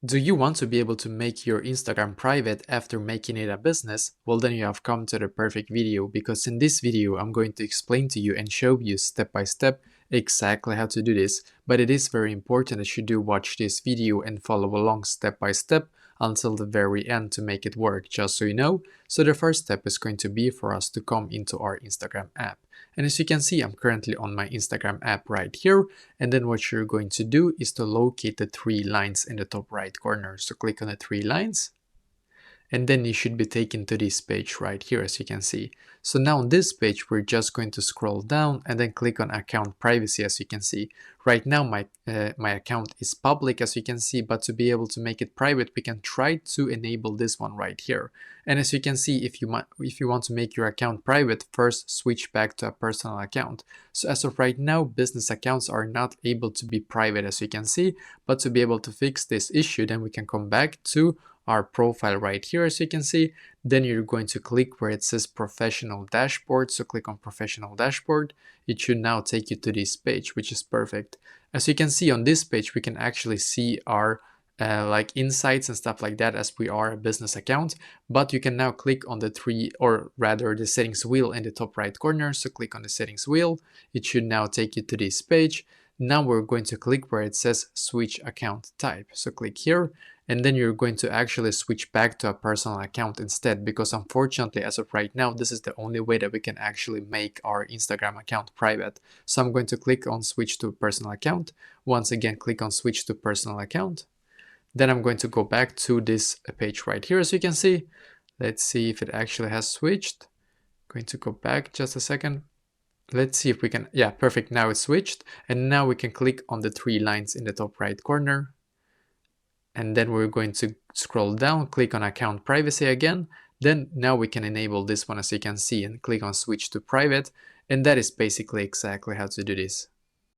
Do you want to be able to make your Instagram private after making it a business? Well, then you have come to the perfect video, because in this video I'm going to explain to you and show you step by step exactly how to do this. But it is very important that you do watch this video and follow along step by step until the very end to make it work, just so you know. So the first step is going to be for us to come into our Instagram app. And as you can see, I'm currently on my Instagram app right here. And then what you're going to do is to locate the three lines in the top right corner. So click on the three lines, and then you should be taken to this page right here, as you can see. So now on this page, we're just going to scroll down and then click on account privacy, as you can see. Right now my account is public, as you can see, but to be able to make it private, we can try to enable this one right here. And as you can see, if you want to make your account private, first switch back to a personal account. So as of right now, business accounts are not able to be private, as you can see. But to be able to fix this issue, then we can come back to our profile right here, as you can see. Then you're going to click where it says professional dashboard. So click on professional dashboard. It should now take you to this page, which is perfect. As you can see on this page, we can actually see our like insights and stuff like that, as we are a business account. But you can now click on the three, or rather the settings wheel in the top right corner. So click on the settings wheel. It should now take you to this page. Now we're going to click where it says switch account type. So click here, and then you're going to actually switch back to a personal account instead, because unfortunately as of right now, this is the only way that we can actually make our Instagram account private. So I'm going to click on switch to personal account. Once again, click on switch to personal account. Then I'm going to go back to this page right here, as you can see. Let's see if it actually has switched. Going to go back just a second. Let's see if we can, yeah, perfect, now it's switched. And now we can click on the three lines in the top right corner. And then we're going to scroll down, click on account privacy again. Then now we can enable this one, as you can see, and click on switch to private. And that is basically exactly how to do this.